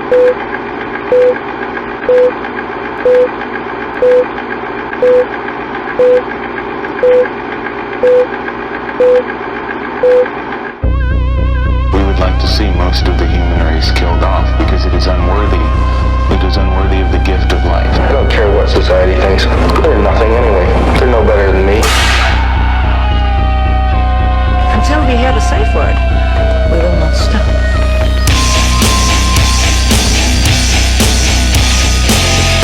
We would like to see most of the human race killed off because it is unworthy. It is unworthy of the gift of life. I don't care what society thinks. They're nothing anyway. They're no better than me. Until we hear the safe word, we will not stop.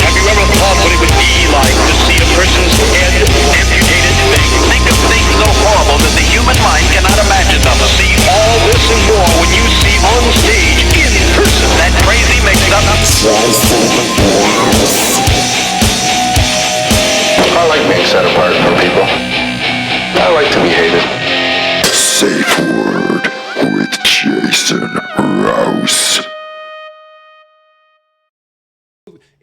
Have you ever thought what it would be like to see a person's head amputated? Think of things so horrible that the human mind cannot imagine them. See all this and more when you see on stage, in person, that crazy mix-up. I like being set apart from people. I like to be hated. Safe Word with Jason Rouse.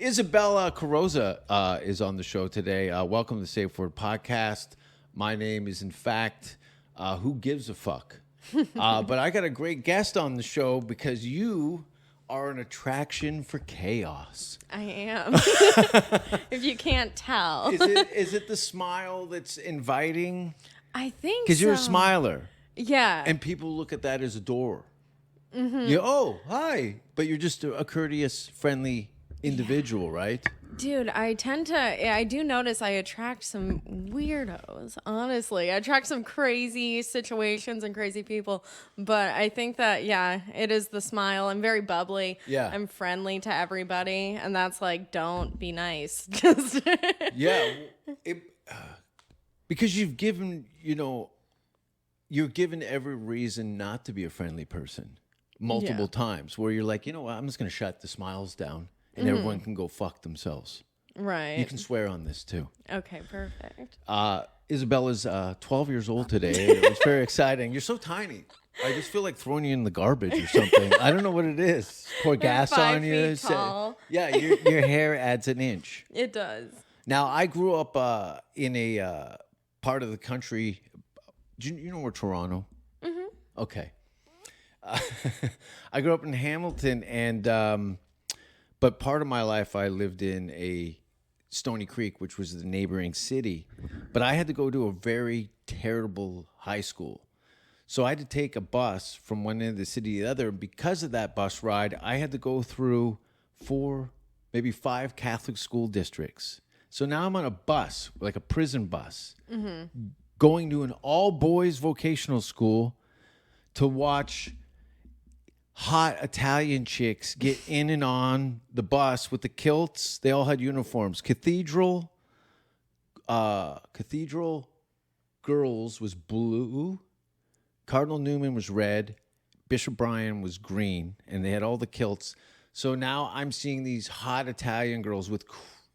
Isabella Carrozza is on the show today. Welcome to the Safe Word Podcast. My name is, in fact, Who Gives a Fuck? But I got a great guest on the show because you are an attraction for chaos. I am. If you can't tell. Is it the smile that's inviting? I think Because you're a smiler. Yeah. And people look at that as a door. Mm-hmm. Oh, hi. But you're just a courteous, friendly individual, right? Dude, I do notice I attract some weirdos, honestly. I attract some crazy situations and crazy people. But I think that, yeah, it is the smile. I'm very bubbly. Yeah. I'm friendly to everybody. And that's like, don't be nice. Yeah. Because you've given, you're given every reason not to be a friendly person multiple times where you're like, you know what, I'm just going to shut the smiles down. And everyone can go fuck themselves. Right. You can swear on this, too. Okay, perfect. Isabella's 12 years old today. It was very exciting. You're so tiny. I just feel like throwing you in the garbage or something. I don't know what it is. Pour gas on you. 5 feet tall. Yeah, your hair adds an inch. It does. Now, I grew up in a part of the country. Do you know where Toronto? Mm-hmm. Okay. I grew up in Hamilton, and... but part of my life, I lived in a Stony Creek, which was the neighboring city. But I had to go to a very terrible high school. So I had to take a bus from one end of the city to the other. And because of that bus ride, I had to go through 4, maybe 5 Catholic school districts. So now I'm on a bus, like a prison bus, going to an all-boys vocational school to watch hot Italian chicks get in and on the bus with the kilts. They all had uniforms. Cathedral girls was blue. Cardinal Newman was red. Bishop Bryan was green. And they had all the kilts. So now I'm seeing these hot Italian girls with...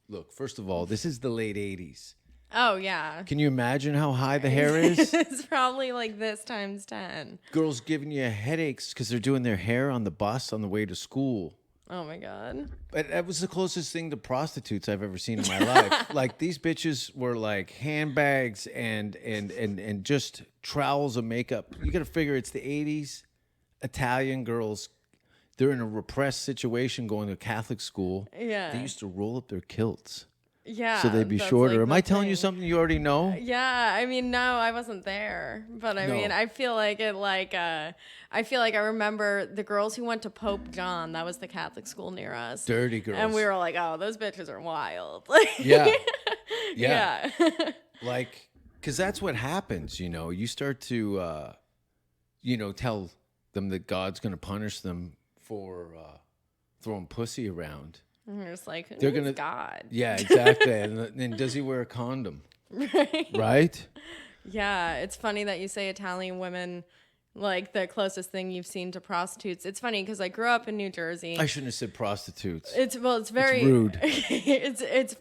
Look, first of all, this is the late 80s. Oh, yeah. Can you imagine how high the hair is? It's probably like this times 10. Girls giving you headaches because they're doing their hair on the bus on the way to school. Oh, my God. But that was the closest thing to prostitutes I've ever seen in my life. Like, these bitches were like handbags and just trowels of makeup. You got to figure it's the 80s. Italian girls, they're in a repressed situation going to Catholic school. Yeah. They used to roll up their kilts. Yeah. So they'd be that's shorter. like Am the I telling you thing. something you already know? Yeah, I mean, no, I wasn't there, but I mean, I feel like it. I feel like I remember the girls who went to Pope John. That was the Catholic school near us. Dirty girls. And we were like, oh, those bitches are wild. Yeah. Yeah. Like, because that's what happens, You start to, tell them that God's going to punish them for throwing pussy around. And you're just like, They're who's gonna, God? Yeah, exactly. And then does he wear a condom? Right? Yeah, it's funny that you say Italian women, like the closest thing you've seen to prostitutes. It's funny because I grew up in New Jersey. I shouldn't have said prostitutes. It's very it's rude. it's accurate.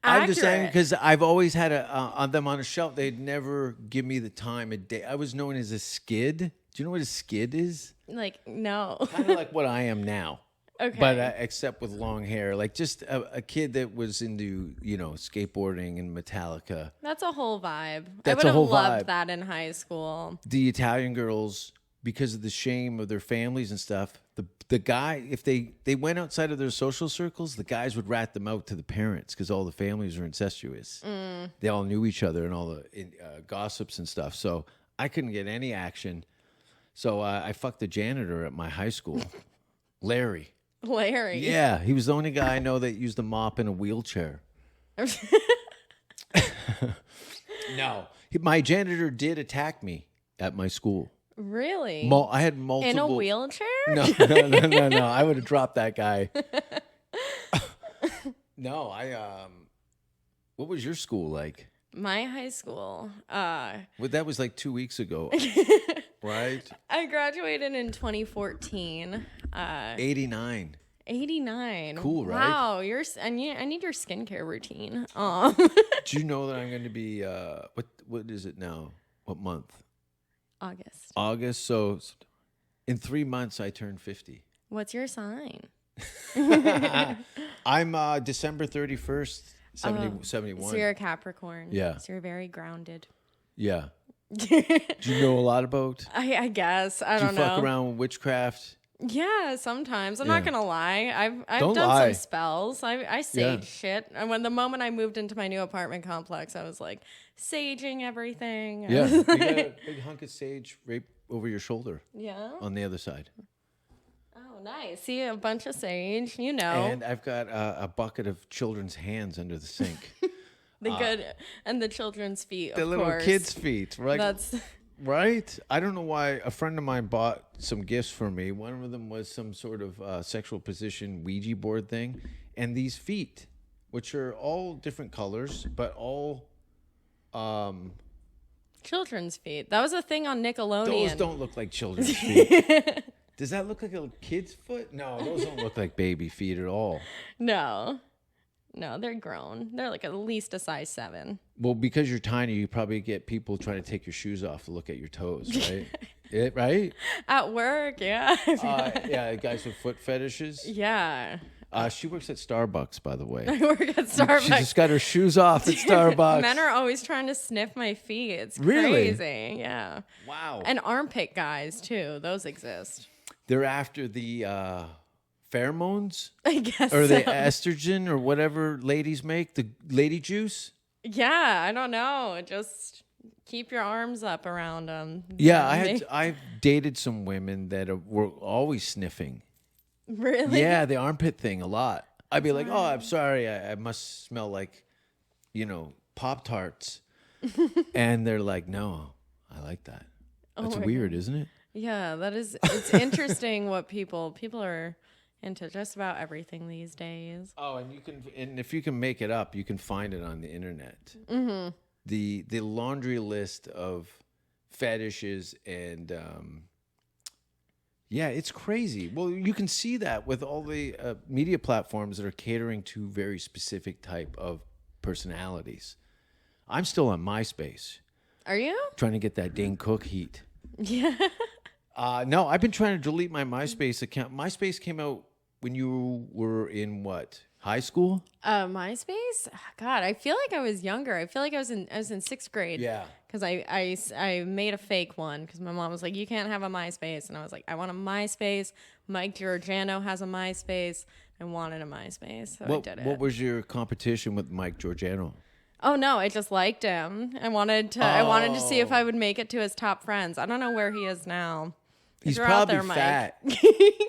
I'm just saying because I've always had on them on a shelf. They'd never give me the time of day. I was known as a skid. Do you know what a skid is? Like, no. Kind of like what I am now. Okay. But except with long hair, like just a kid that was into, skateboarding and Metallica. That's a whole vibe. That's I a whole would have loved vibe. that in hhigh school. The Italian girls, because of the shame of their families and stuff, the guy, if they went outside of their social circles, the guys would rat them out to the parents because all the families are incestuous. They all knew each other and all the gossips and stuff. So I couldn't get any action. So I fucked the janitor at my high school, Larry. Larry. Yeah, he was the only guy I know that used a mop in a wheelchair. No, my janitor did attack me at my school. Really? I had multiple. In a wheelchair? No. I would have dropped that guy. No, what was your school like? My high school. Well, that was like 2 weeks ago, right? I graduated in 2014. 89. 89. Cool, right? Wow, I need your skincare routine. Do you know that I'm going to be what is it now? What month? August. So in 3 months I turn 50. What's your sign? I'm December 31st, 71. So you're a Capricorn. Yeah. So you're very grounded. Yeah. Do you know a lot about? I guess. I Do don't you know. fuck around with witchcraft? Yeah, sometimes. I'm Yeah. not gonna lie. I've Don't done lie. some spells. I sage shit. And the moment I moved into my new apartment complex, I was like saging everything. Yeah. You got a big hunk of sage right over your shoulder Yeah. on the other side. Oh, nice. See, a bunch of sage. You know, And I've got a bucket of children's hands under the sink. and the children's feet. The of little course. kids' feet. Right? That's Right? I don't know why. A friend of mine bought some gifts for me. One of them was some sort of sexual position Ouija board thing. And these feet, which are all different colors, but all... children's feet. That was a thing on Nickelodeon. Those don't look like children's feet. Does that look like a kid's foot? No, those don't look like baby feet at all. No, they're grown. They're like at least a size 7. Well, because you're tiny, you probably get people trying to take your shoes off to look at your toes, right? Right? At work, yeah. Yeah, guys with foot fetishes. Yeah. She works at Starbucks, by the way. I work at Starbucks. She just got her shoes off at Starbucks. Men are always trying to sniff my feet. It's Really? crazy. Yeah. Wow. And armpit guys, too. Those exist. They're after the pheromones I guess or the so. estrogen or whatever ladies make, the lady juice. Yeah, I don't know. Just keep your arms up around them. Yeah, I've dated some women that were always sniffing. Really? Yeah, the armpit thing a lot. I'd be like, oh, I'm sorry, I must smell like, Pop-Tarts. And they're like, no, I like that. That's weird, isn't it? Yeah, it's interesting what people are into just about everything these days. Oh, and if you can make it up, you can find it on the internet. Mm-hmm. The laundry list of fetishes and yeah, it's crazy. Well, you can see that with all the media platforms that are catering to very specific type of personalities. I'm still on MySpace. Are you? Trying to get that Dane Cook heat. Yeah. No, I've been trying to delete my MySpace account. MySpace came out when you were in what? High school? MySpace? God, I feel like I was younger. I feel like I was in 6th grade. Yeah. Because I made a fake one because my mom was like, you can't have a MySpace. And I was like, I want a MySpace. Mike Giorgiano has a MySpace. I wanted a MySpace. So I did it. What was your competition with Mike Giorgiano? Oh no, I just liked him. I wanted to see if I would make it to his top friends. I don't know where he is now. He's You're out probably there, Mike. fat.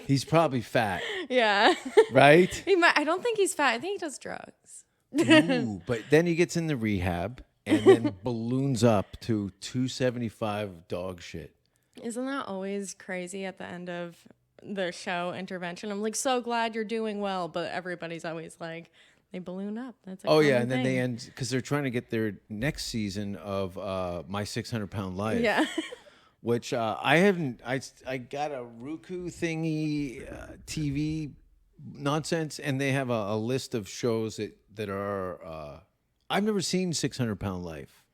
He's probably fat, Yeah. right? I don't think he's fat. I think he does drugs. Ooh, but then he gets in the rehab and then balloons up to 275 dog shit. Isn't that always crazy at the end of the show intervention? I'm like, so glad you're doing well, but everybody's always like, they balloon up. That's a Oh yeah, common and then they thing. end because they're trying to get their next season of My 600-Pound Life. Yeah. Which I haven't. I got a Roku thingy TV nonsense, and they have a list of shows that are. I've never seen 600-Pound Life.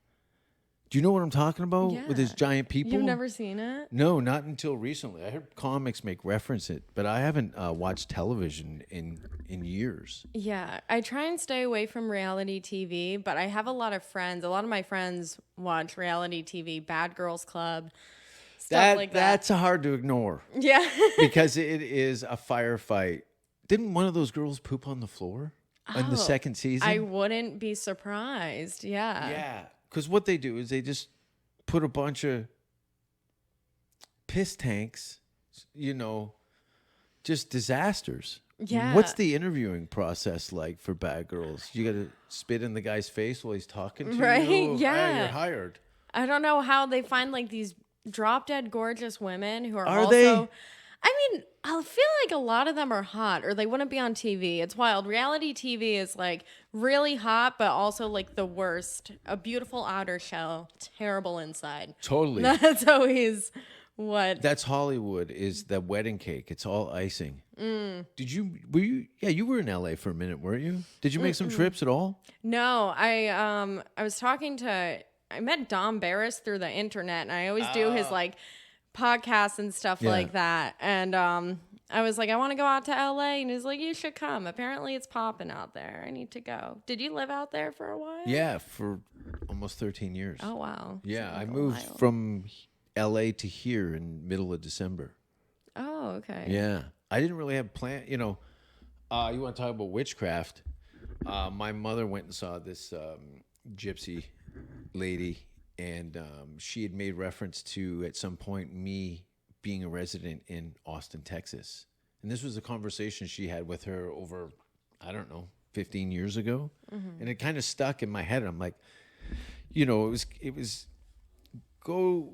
Do you know what I'm talking about with his Yeah. giant people? You've never seen it? No, not until recently. I heard comics make reference it, but I haven't watched television in years. Yeah, I try and stay away from reality TV, but I have a lot of friends. A lot of my friends watch reality TV, Bad Girls Club, Stuff like that. That's hard to ignore Yeah. because it is a firefight. Didn't one of those girls poop on the floor in the Oh, second season? I wouldn't be surprised. Yeah. Yeah, because what they do is they just put a bunch of piss tanks, just disasters. Yeah. What's the interviewing process like for bad girls? You got to spit in the guy's face while he's talking to Right? you? Yeah. You're hired. I don't know how they find like these drop dead gorgeous women who are Are also. they? I mean, I feel like a lot of them are hot or they wouldn't be on TV. It's wild. Reality TV is like really hot, but also like the worst. A beautiful outer shell, terrible inside. Totally. That's always what. That's Hollywood is the wedding cake. It's all icing. Mm. You were in LA for a minute, weren't you? Did you make some trips at all? No, I was talking to. I met Dom Barris through the internet, and I always do his like podcasts and stuff like that. And I was like, I want to go out to LA, and he's like, you should come. Apparently, it's popping out there. I need to go. Did you live out there for a while? Yeah, for almost 13 years. Oh wow. Yeah, Seems I like a moved while. from LA to here in middle of December. Oh okay. Yeah, I didn't really have plan. You want to talk about witchcraft? My mother went and saw this gypsy lady, and she had made reference to at some point me being a resident in Austin, Texas, and this was a conversation she had with her over, I don't know, 15 years ago, and it kind of stuck in my head. And I'm like, it was go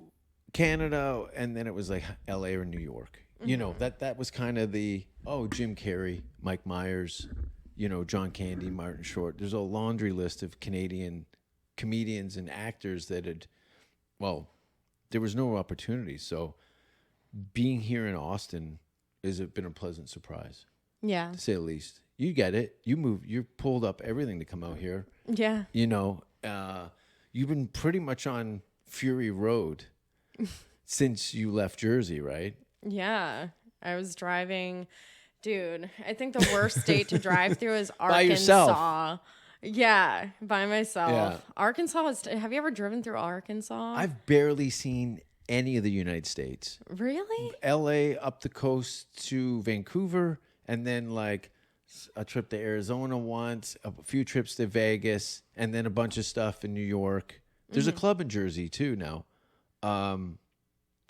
Canada, and then it was like LA or New York. That was kind of the Jim Carrey, Mike Myers, John Candy, Martin Short. There's a laundry list of Canadian comedians and actors that there was no opportunity. So being here in Austin has been a pleasant surprise, Yeah. to say the least. You get it. You pulled up everything to come out here. Yeah. You've been pretty much on Fury Road since you left Jersey, right? Yeah. I was driving, dude. I think the worst state to drive through is Arkansas. By yourself. Yeah, by myself. Yeah. Arkansas is. Have you ever driven through Arkansas? I've barely seen any of the United States. Really? LA up the coast to Vancouver, and then like a trip to Arizona once, a few trips to Vegas, and then a bunch of stuff in New York. There's a club in Jersey too now.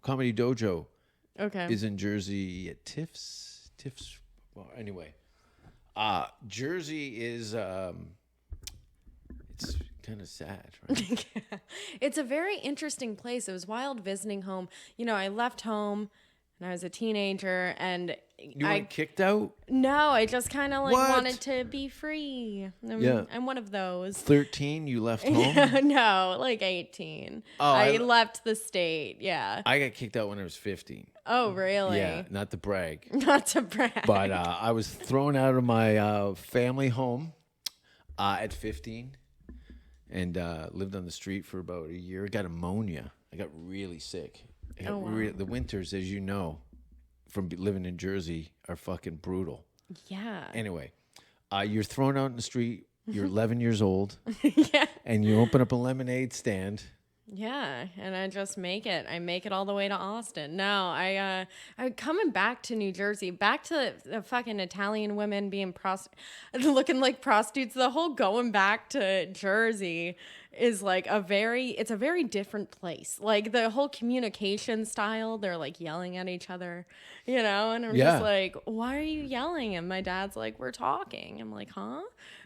Comedy Dojo Okay. is in Jersey at Tiff's. Well, anyway, Jersey is it's kind of sad, right? It's a very interesting place. It was wild visiting home. I left home and I was a teenager, and You weren't kicked out? no, I just kind of like What? wanted to be free. Yeah. I'm one of those. 13, you left home? No, like 18. Oh, I I- left the state. Yeah. I got kicked out when I was 15. Oh, really? Yeah, not to brag. Not to brag. But I was thrown out of my family home at 15 and lived on the street for about a year. Got pneumonia. I got really sick. Oh, wow. The winters, as you know, from living in Jersey, are fucking brutal. Yeah. Anyway, you're thrown out in the street. You're 11 years old. Yeah. And you open up a lemonade stand. Yeah, and I just make it. I make it all the way to Austin. No, I'm coming back to New Jersey, back to the fucking Italian women being looking like prostitutes. The whole going back to Jersey is like it's a very different place. Like the whole communication style, they're like yelling at each other, and I'm just like, why are you yelling? And my dad's like, we're talking. I'm like, huh?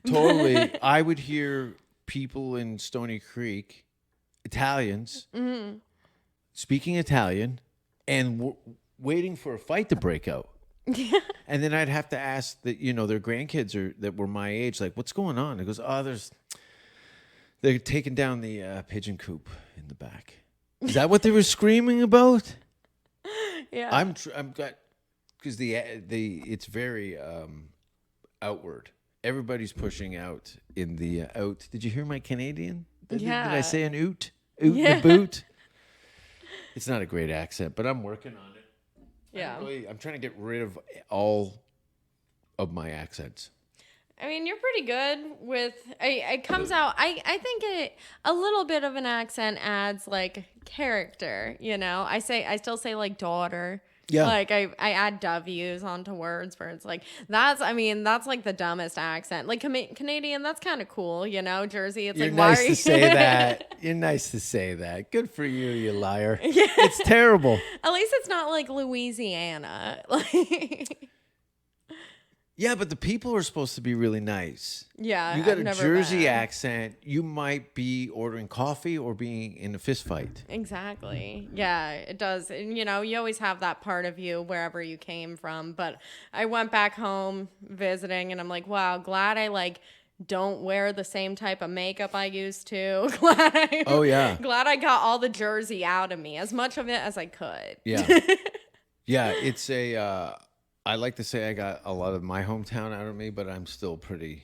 Totally. I would hear people in Stony Creek, Italians, speaking Italian, and waiting for a fight to break out. Yeah. And then I'd have to ask that, their grandkids that were my age, like, what's going on? It goes, they're taking down the pigeon coop in the back. Is that what they were screaming about? Yeah. Because it's very outward. Everybody's pushing out in the out. Did you hear my Canadian? Did I say an oot? Oot Yeah. the boot? It's not a great accent, but I'm working on it. Yeah. I'm trying to get rid of all of my accents. I mean, you're pretty good with. It comes out. I think a little bit of an accent adds like character. You know, I still say like daughter. Yeah. Like I add W's onto words where it's like that's like the dumbest accent. Like Canadian, that's kind of cool. You know, Jersey, it's You're like nice why are to you say that. You're nice to say that. Good for you, you liar. Yeah. It's terrible. At least it's not like Louisiana. Like. Yeah, but the people are supposed to be really nice. Yeah, You got I've a never Jersey been. accent, you might be ordering coffee or being in a fist fight. Exactly. Yeah, it does. And, you know, you always have that part of you wherever you came from. But I went back home visiting and I'm like, wow, glad I like don't wear the same type of makeup I used to. Oh, yeah. Glad I got all the Jersey out of me, as much of it as I could. Yeah. Yeah, it's I like to say I got a lot of my hometown out of me, but I'm still pretty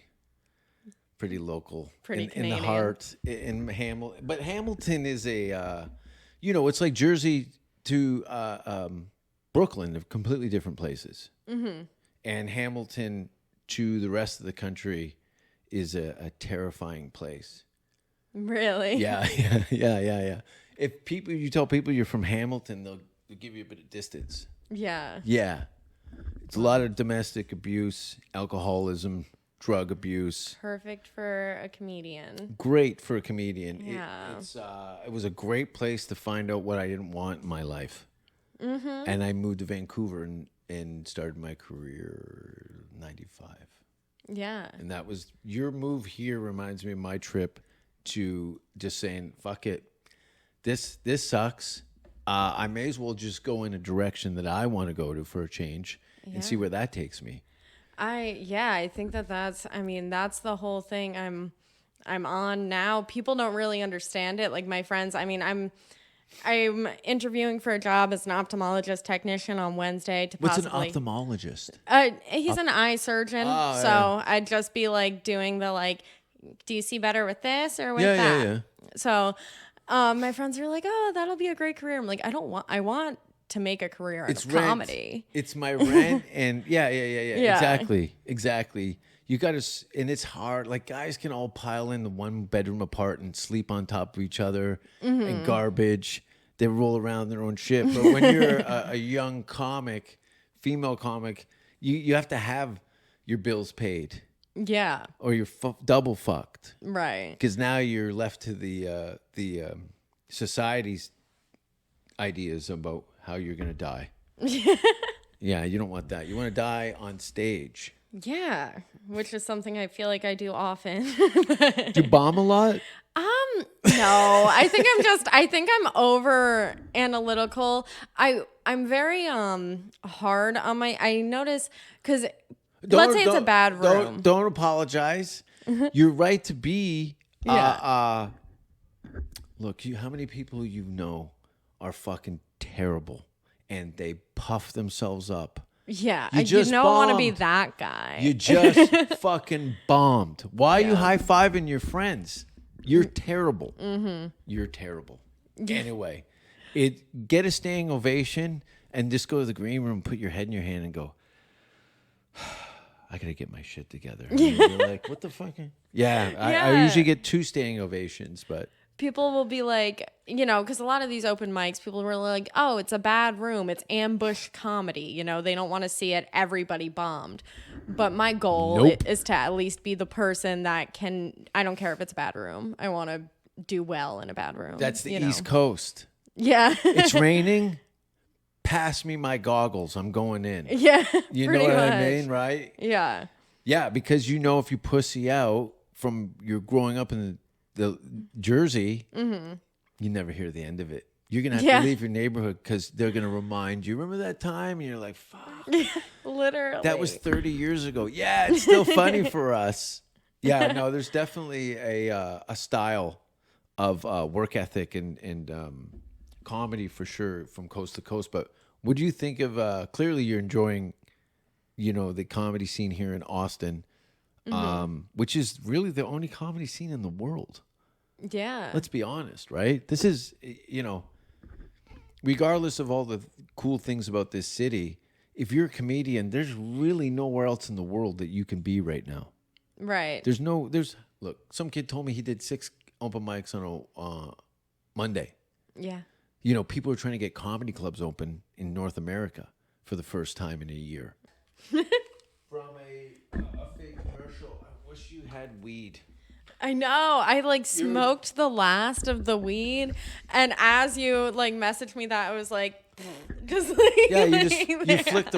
local. Pretty in the Canadian. heart in Hamilton. But Hamilton is it's like Jersey to Brooklyn. They're completely different places. Mm-hmm. And Hamilton to the rest of the country is a terrifying place. Really? Yeah. If you tell people you're from Hamilton, they'll give you a bit of distance. Yeah. Yeah. It's a lot of domestic abuse, alcoholism, drug abuse. Perfect for a comedian. Great for a comedian. Yeah. It was a great place to find out what I didn't want in my life. Mm-hmm. And I moved to Vancouver and started my career in 95. Yeah. And that was, your move here reminds me of my trip to just saying, fuck it. This sucks. I may as well just go in a direction that I want to go to for a change and see where that takes me. I think that's the whole thing I'm on now. People don't really understand it. Like my friends, I'm interviewing for a job as an ophthalmologist technician on Wednesday to What's possibly. an ophthalmologist? He's an eye surgeon, Oh, so yeah. I'd just be like doing the like, do you see better with this or with Yeah, that? yeah. So, my friends are like, oh, that'll be a great career. I'm like, I want to make a career out of comedy. Rent. It's my rent, and yeah. Exactly. You got to, and it's hard. Like guys can all pile in the one bedroom apart and sleep on top of each other, and garbage. They roll around their own shit. But when you're a young comic, female comic, you have to have your bills paid. Yeah. Or you're double fucked. Right. Because now you're left to the society's ideas about how you're going to die. Yeah, you don't want that. You want to die on stage. Yeah, which is something I feel like I do often. Do you bomb a lot? No, I think I'm over analytical. I'm very hard on I notice because let's say it's a bad room. Don't apologize. You're right to be. Yeah. Look, how many people you know are fucking terrible, and they puff themselves up. Yeah, You you just don't want to be bombed. that guy. You just fucking bombed. Why are you high-fiving your friends? You're terrible. Mm-hmm. You're terrible. Anyway, get a standing ovation and just go to the green room, put your head in your hand and go, I got to get my shit together. And you're like, what the fuck? Yeah, I usually get 2 standing ovations, but... People will be like, because a lot of these open mics, people were like, oh, it's a bad room. It's ambush comedy. They don't want to see it. Everybody bombed. But my goal is to at least be the person that I don't care if it's a bad room. I want to do well in a bad room. That's the East Coast. Yeah. It's raining. Pass me my goggles. I'm going in. Yeah. You know what I mean, right? Yeah. Yeah, because if you pussy out from your growing up in the Jersey, you never hear the end of it. You're going to have to leave your neighborhood because they're going to remind you, remember that time? And you're like, fuck. Literally. That was 30 years ago. Yeah, it's still funny for us. Yeah, no, there's definitely a style of work ethic and comedy for sure from coast to coast. But what do you think of, clearly you're enjoying, the comedy scene here in Austin, which is really the only comedy scene in the world. Yeah. Let's be honest, right? This is, regardless of all the cool things about this city, if you're a comedian, there's really nowhere else in the world that you can be right now. Right. Look, some kid told me he did 6 open mics on a Monday. Yeah. You know, people are trying to get comedy clubs open in North America for the first time in a year. From a fake commercial, I wish you had weed. I know. I like smoked the last of the weed, and as you like messaged me that, I was like, just like Yeah, you flicked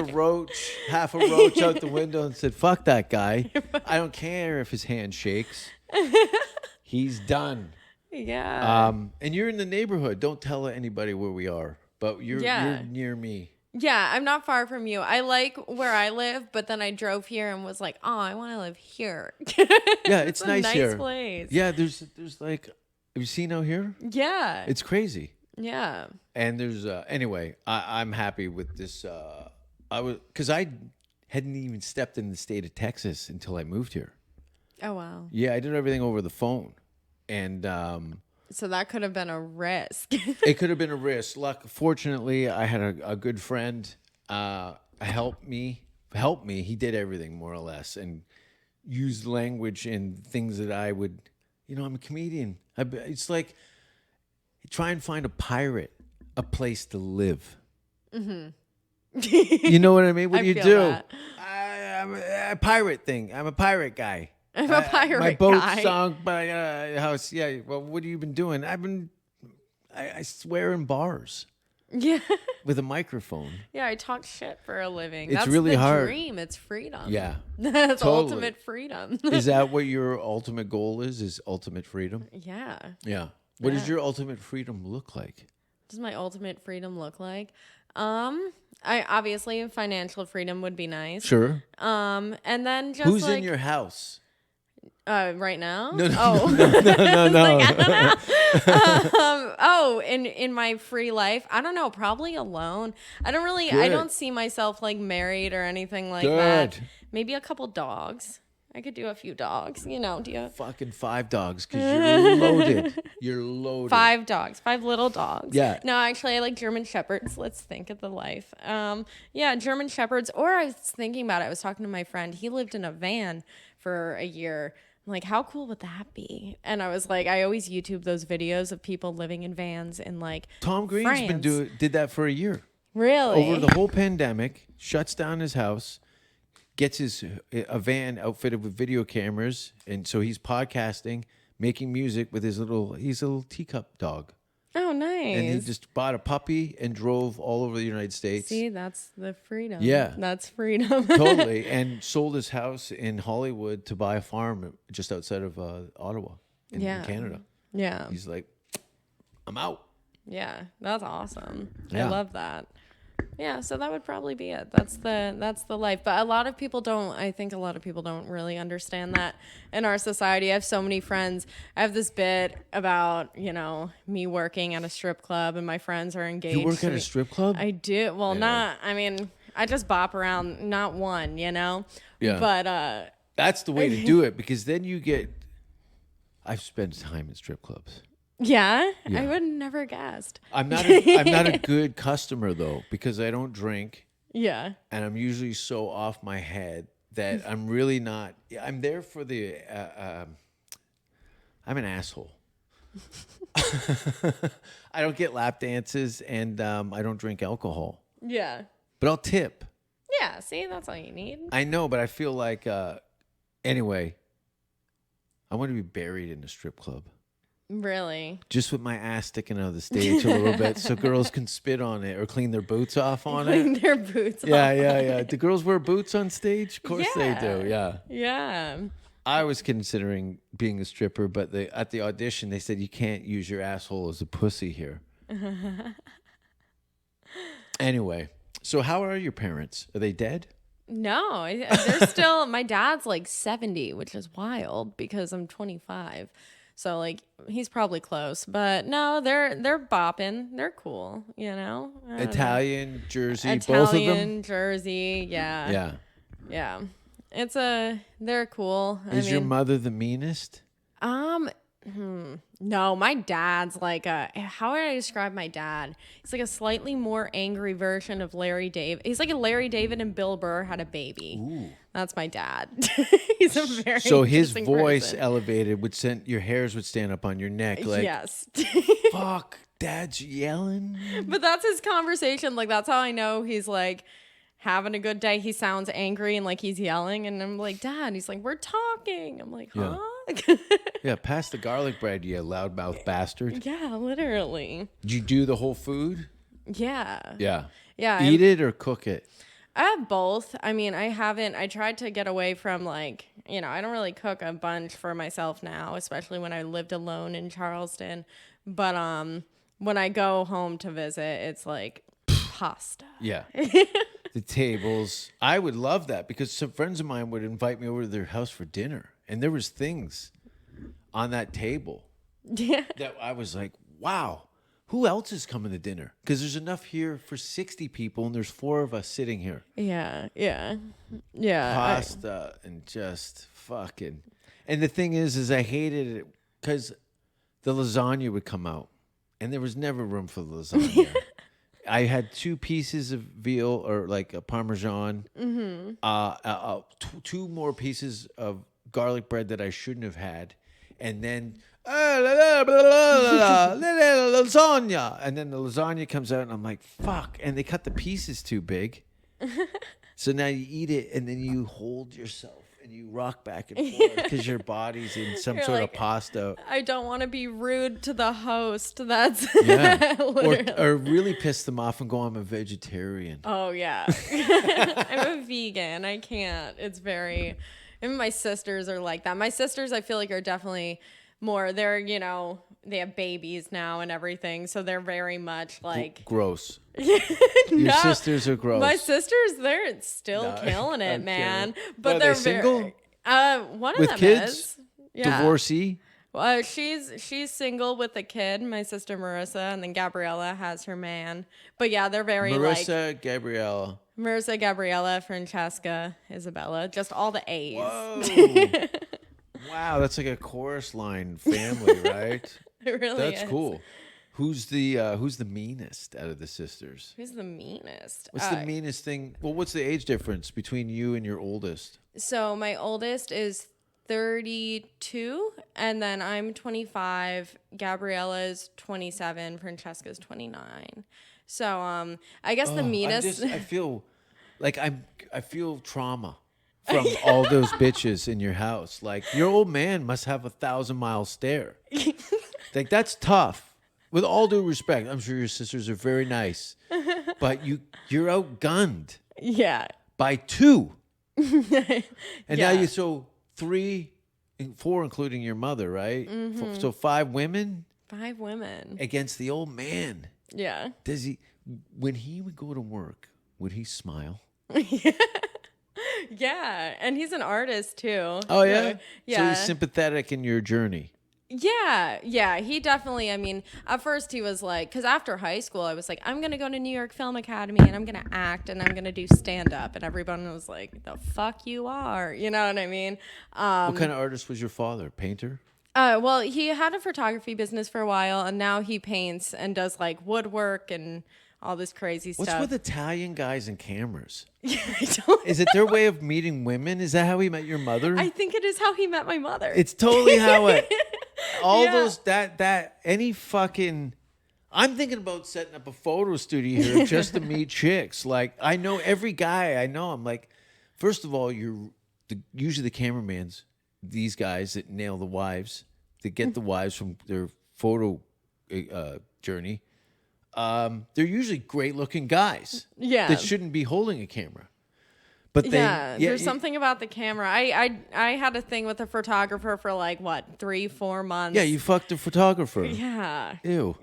half a roach out the window and said, "Fuck that guy. I don't care if his hand shakes. He's done." Yeah. And you're in the neighborhood. Don't tell anybody where we are, but you're near me. Yeah, I'm not far from you. I like where I live, but then I drove here and was like, oh, I want to live here. Yeah, it's a nice here. Nice place. Yeah, there's like, have you seen out here? Yeah. It's crazy. Yeah. And there's anyway, I'm happy with this. Because I hadn't even stepped in the state of Texas until I moved here. Oh wow. Yeah, I did everything over the phone, and so that could have been a risk. it could have been a risk. Fortunately, I had a good friend help me. He did everything more or less, and used language and things that I would. You know, I'm a comedian. It's like try and find a pirate a place to live. Mm-hmm. You know what I mean? What do you do? I'm a pirate thing. I'm a pirate guy. I'm a pirate my boat guy. sunk by a house. Yeah. Well, what have you been doing? I swear in bars. Yeah. With a microphone. Yeah, I talk shit for a living. It's That's really the hard. Dream. It's freedom. Yeah. That's totally. ultimate freedom. Is that what your ultimate goal is? Is ultimate freedom? Yeah. Yeah. What does your ultimate freedom look like? Does my ultimate freedom look like? I obviously financial freedom would be nice. Sure. And then just Who's like, in your house? Right now? No. In my free life, I don't know, probably alone. I Good. don't see myself like married or anything like Good. that. Maybe a couple dogs. I could do a few dogs, you know. Do you Fucking 5 dogs because you're loaded. You're loaded. 5 dogs, 5 little dogs. Yeah. No, actually, I like German Shepherds. Let's think of the life. Yeah, German Shepherds. Or I was thinking about it. I was talking to my friend. He lived in a van for a year. I'm like, how cool would that be? And I was like, I always YouTube those videos of people living in vans in like Tom Green's France. did that for a year. Really? Over the whole pandemic, shuts down his house, gets a van outfitted with video cameras, and so he's podcasting, making music with he's a little teacup dog. Oh, nice. And he just bought a puppy and drove all over the United States. See, that's the freedom. Yeah. That's freedom. Totally. And sold his house in Hollywood to buy a farm just outside of Ottawa in Canada. Yeah. He's like, I'm out. Yeah. That's awesome. Yeah. I love that. Yeah, so that would probably be it. That's the life. But I think a lot of people don't really understand that in our society. I have so many friends. I have this bit about, you know, me working at a strip club and my friends are engaged. You work at a strip club? I do. Well, I just bop around, not one, you know? Yeah. But that's the way to do it because then I've spent time in strip clubs. yeah, Yeah. I would never guessed. I'm not a good customer though because I don't drink. Yeah. And I'm usually so off my head that I'm really not. I'm there for the. I'm an asshole. I don't get lap dances and I don't drink alcohol. Yeah. But I'll tip. Yeah, see, that's all you need. I know, but I feel like anyway. I want to be buried in a strip club. Really? Just with my ass sticking out of the stage a little bit so girls can spit on it or clean their boots off on Clean it. their boots Yeah, off. yeah. Do girls wear boots on stage? Of course they do, yeah. Yeah. I was considering being a stripper, but at the audition, they said you can't use your asshole as a pussy here. Anyway, so how are your parents? Are they dead? No, they're still, my dad's like 70, which is wild because I'm 25. So like he's probably close, but no, they're bopping. They're cool, you know. Italian, Jersey, both of them. Italian, Jersey, yeah. Yeah. They're cool. Is your mother the meanest? No, my dad's like how would I describe my dad? He's like a slightly more angry version of Larry David. He's like a Larry David and Bill Burr had a baby. Ooh. That's my dad. He's a very So his interesting voice person. elevated would send your hairs would stand up on your neck like Yes. fuck, dad's yelling. But that's his conversation. Like, that's how I know he's like having a good day. He sounds angry and like he's yelling. And I'm like, Dad, he's like, we're talking. I'm like, huh? Yeah, pass the garlic bread, you loudmouth bastard. Yeah, literally. Did you do the whole food? Yeah. Yeah. Yeah. Eat it or cook it? I have both. I mean, I tried to get away from like, I don't really cook a bunch for myself now, especially when I lived alone in Charleston. But when I go home to visit, it's like pasta. Yeah. The tables. I would love that because some friends of mine would invite me over to their house for dinner. And there was things on that table that I was like, wow, who else is coming to dinner? Because there's enough here for 60 people and there's 4 of us sitting here. Yeah. Pasta and just fucking. And the thing is I hated it because the lasagna would come out and there was never room for the lasagna. I had 2 pieces of veal or like a Parmesan, 2 more pieces of garlic bread that I shouldn't have had, and then lasagna. And then the lasagna comes out, and I'm like, fuck. And they cut the pieces too big. So now you eat it, and then you hold yourself. And you rock back and forth because your body's in some You're sort like, of pasta. I don't want to be rude to the host. That's Yeah. literally. or really piss them off and go, I'm a vegetarian. Oh, yeah. I'm a vegan. I can't. It's very... Even my sisters are like that. My sisters, I feel like, are definitely more... They're, they have babies now and everything. So they're very much like... Gross. Your sisters are gross. My sisters, they're still killing it, I'm man. kidding. But Are they're they single? One of With them kids? is. Yeah. Divorcee? Well, she's single with a kid, my sister Marissa, and then Gabriella has her man. But yeah, they're very Marissa, Gabriella. Marissa, Gabriella, Francesca, Isabella, just all the A's. Whoa. Wow, that's like a chorus line family, right? It really That's is. cool. Who's the meanest out of the sisters? Who's the meanest? What's the meanest thing? Well, what's the age difference between you and your oldest? So my oldest is 32, and then I'm 25. Gabriella's 27. Francesca's 29. So I guess the meanest. I feel like I feel trauma from all those bitches in your house. Like your old man must have 1,000-mile stare. Like that's tough. With all due respect, I'm sure your sisters are very nice, but you're outgunned. Yeah. By 2. And Yeah. now you so 3, 4, including your mother, right? So 5 women 5 women. against the old man. Yeah. Does he? When he would go to work, would he smile? Yeah, and he's an artist too. Oh yeah. So, yeah. So he's sympathetic in your journey. Yeah, he definitely, I mean, at first he was like, because after high school, I was like, I'm going to go to New York Film Academy and I'm going to act and I'm going to do stand-up. And everyone was like, the fuck you are, you know what I mean? What kind of artist was your father? Painter? Well, he had a photography business for a while and now he paints and does like woodwork and all this crazy What's stuff. with Italian guys and cameras? I don't Is it their way of meeting women? Is that how he met your mother? I think it is how he met my mother. It's totally how it. All Yeah. those that any fucking. I'm thinking about setting up a photo studio here just to meet chicks. Like I know every guy I know. I'm like, first of all, usually the cameramans, these guys that nail the wives, that get the wives from their photo journey. They're usually great looking guys. Yeah. That shouldn't be holding a camera. But there's something about the camera. I had a thing with a photographer for like what 3-4 months. Yeah, you fucked a photographer. Yeah. Ew.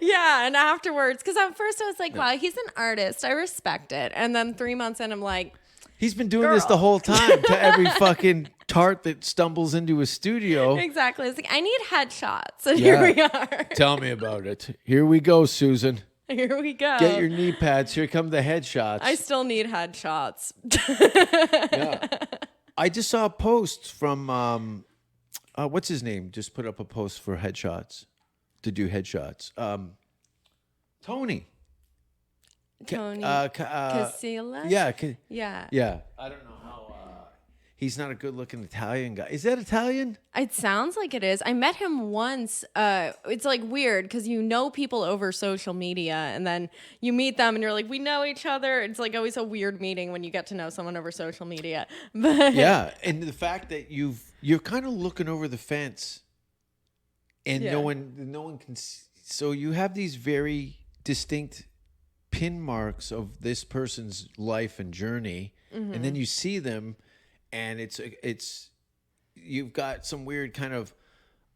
Yeah, and afterwards, because at first I was like, wow, he's an artist. I respect it. And then 3 months in, I'm like, He's been doing this the whole time to every fucking tart that stumbles into a studio. exactly. It's like, I need headshots. And here we are. Tell me about it. Here we go, Susan. Here we go. Get your knee pads. Here come the headshots. I still need headshots. Yeah. I just saw a post from what's his name? Just put up a post for headshots to do headshots. Tony. Tony Casilla? Casilla? Yeah. Yeah. Yeah. I don't know how. He's not a good-looking Italian guy. Is that Italian? It sounds like it is. I met him once. It's like weird because you know people over social media and then you meet them and you're like, we know each other. It's like always a weird meeting when you get to know someone over social media. But Yeah, and the fact that you're kind of looking over the fence, and Yeah. no one can. So you have these very distinct pin marks of this person's life and journey, and then you see them, and it's you've got some weird kind of,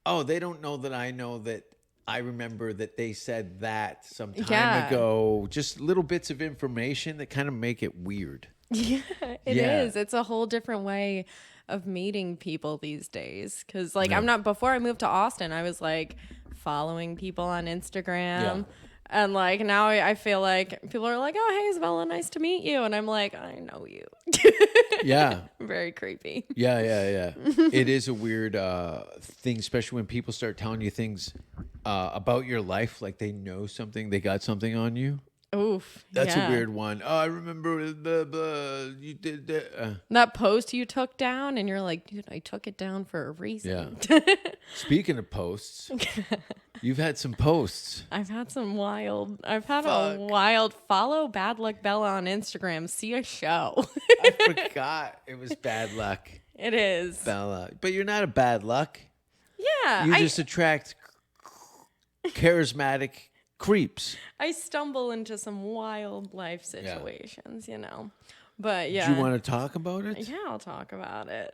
oh, they don't know that I know that I remember that they said that some time Yeah. ago. Just little bits of information that kind of make it weird. Yeah, it Yeah. is. It's a whole different way of meeting people these days. Cause like Yeah. before I moved to Austin, I was like following people on Instagram. Yeah. And like now I feel like people are like, oh, hey, Isabella, nice to meet you. And I'm like, I know you. Yeah. Very creepy. Yeah. It is a weird thing, especially when people start telling you things about your life, like they know something, they got something on you. Oof. That's yeah. a weird one. Oh, I remember you did that. That post you took down, and you're like, dude, I took it down for a reason. Speaking of posts, you've had some posts. I've had a wild follow Bad Luck Bella on Instagram. See a show. I forgot it was bad luck, It is. Bella. But you're not a bad luck. Yeah. You just attract charismatic creeps. I stumble into some wild life situations, you know. But yeah. Do you want to talk about it? Yeah, I'll talk about it.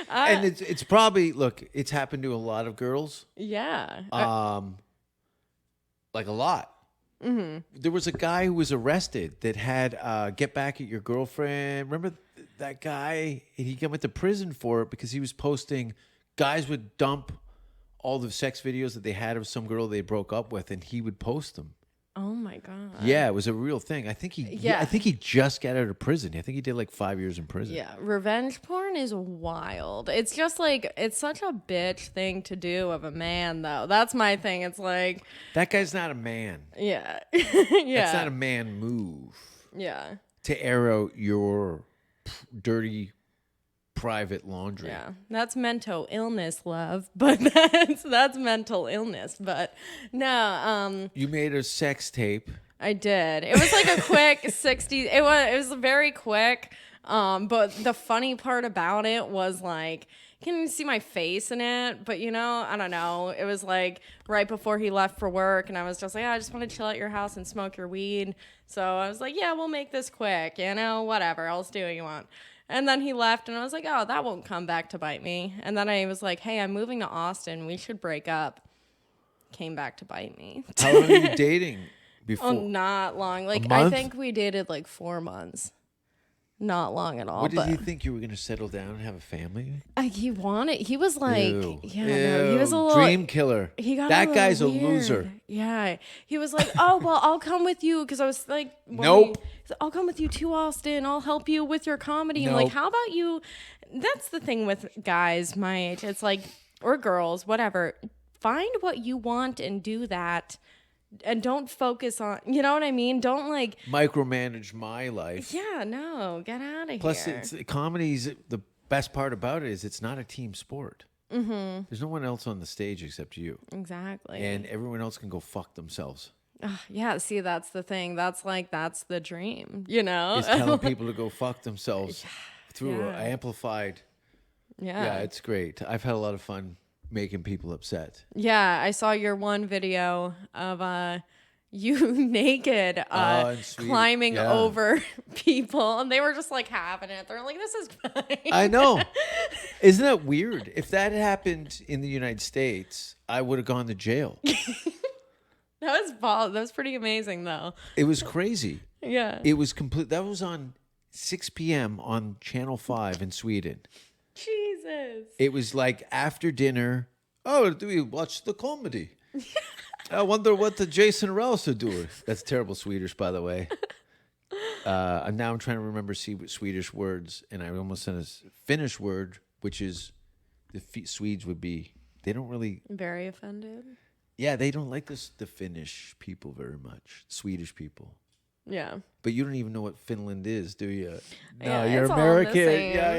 And it's probably, look, it's happened to a lot of girls. Yeah. Like a lot. Mm-hmm. There was a guy who was arrested that had get back at your girlfriend. Remember that guy? And he went to prison for it because he was posting. Guys would dump all the sex videos that they had of some girl they broke up with, and he would post them. Oh my god. Yeah, it was a real thing. I think I think he just got out of prison. I think he did like 5 years in prison. Yeah, revenge porn is wild. It's just like, it's such a bitch thing to do of a man, though. That's my thing. It's like, That guy's not a man. yeah. Yeah. That's not a man move Yeah. to air out your dirty private laundry. Yeah, that's mental illness, love. But that's mental illness. But no, You made a sex tape. I did. It was like a quick 60. It was very quick. But the funny part about it was like, you can see my face in it, but you know, I don't know. It was like right before he left for work, and I was just like, I just want to chill at your house and smoke your weed. So I was like, yeah, we'll make this quick, you know, whatever. I'll just do what you want. And then he left, and I was like, oh, that won't come back to bite me. And then I was like, hey, I'm moving to Austin. We should break up. Came back to bite me. How long were you dating before? Oh, not long. Like, I month? think we dated like 4 months. Not long at all. What did but you think you were going to settle down and have a family? he was like, Ew. yeah, no, he was a little dream killer. He got that a guy's a little weird. loser. Yeah, he was like, "Oh well, I'll come with you," because I was like, Nope. he's like, I'll come with you to Austin. I'll help you with your comedy. I'm like, Nope. how about you? That's the thing with guys my age. It's like, or girls, whatever. Find what you want and do that, and don't focus on. You know what I mean? Don't like Micromanage my life. Yeah, no, get out of Plus, here. it's, comedy's the best part about it is it's not a team sport. Mm-hmm. There's no one else on the stage except you, Exactly. and everyone else can go fuck themselves. Yeah, see, that's the thing. That's the dream, you know? Is telling people to go fuck themselves through Yeah. amplified. Yeah. Yeah, it's great. I've had a lot of fun making people upset. Yeah, I saw your one video of you naked and sweet. climbing Yeah. over people, and they were just like having it. They're like, this is fine. I know. Isn't that weird? If that happened in the United States, I would have gone to jail. That was pretty amazing, though. It was crazy. Yeah. It was complete. That was on 6 p.m. on Channel 5 in Sweden. Jesus. It was like after dinner. Oh, do we watch the comedy? I wonder what the Jason Rouse are doing. That's terrible Swedish, by the way. And now I'm trying to remember Swedish words, and I almost said a Finnish word, which is Swedes would be. They don't really. Very offended. Yeah, they don't like the Finnish people very much. Swedish people. Yeah. But you don't even know what Finland is, do you? No, Yeah, you're it's all the American. same. Yeah.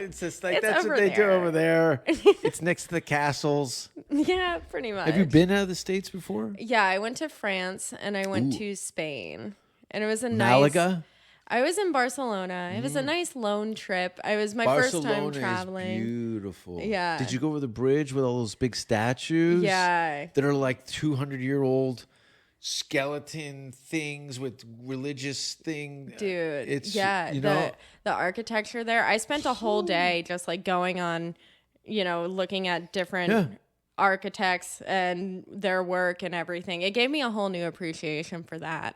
It's just like It's that's what over they do there. over there. It's next to the castles. Yeah, pretty much. Have you been out of the States before? Yeah, I went to France and I went to Spain. And it was a nice. Malaga? I was in Barcelona. It was a nice lone trip. It was my first time traveling. Is beautiful. Yeah. Did you go over the bridge with all those big statues? Yeah. That are like 200-year-old skeleton things with religious thing. Dude, It's yeah, you know. the architecture there. I spent a whole day just like going on, looking at different architects and their work and everything. It gave me a whole new appreciation for that.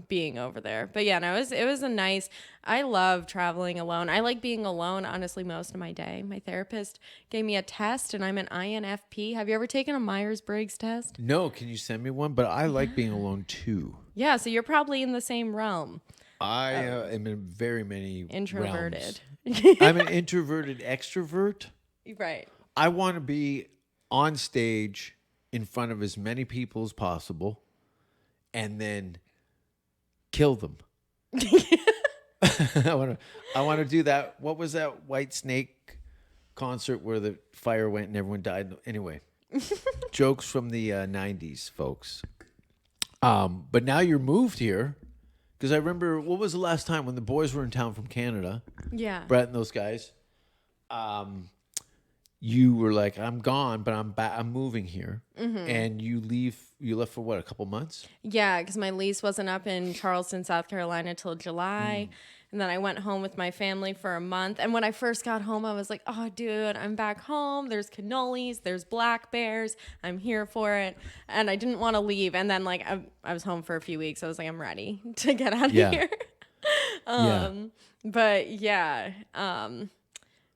Being over there. But yeah, no, it was a nice, I love traveling alone. I like being alone, honestly, most of my day. My therapist gave me a test and I'm an INFP. Have you ever taken a Myers-Briggs test? No, can you send me one? But I like being alone too. Yeah, so you're probably in the same realm. I am in very many Introverted. realms. I'm an introverted extrovert. Right. I want to be on stage in front of as many people as possible and then kill them. I want to do that. What was that White Snake concert where the fire went and everyone died? Anyway, jokes from the 90s, folks. But now you're moved here because I remember, what was the last time when the boys were in town from Canada? Yeah. Brett and those guys. You were like, I'm gone, but I'm moving here. Mm-hmm. And you left for what, a couple months? Yeah, because my lease wasn't up in Charleston, South Carolina till July. And then I went home with my family for a month. And when I first got home, I was like, oh, dude, I'm back home. There's cannolis. There's black bears. I'm here for it. And I didn't want to leave. And then, like, I was home for a few weeks. I was like, I'm ready to get out of here. But, yeah.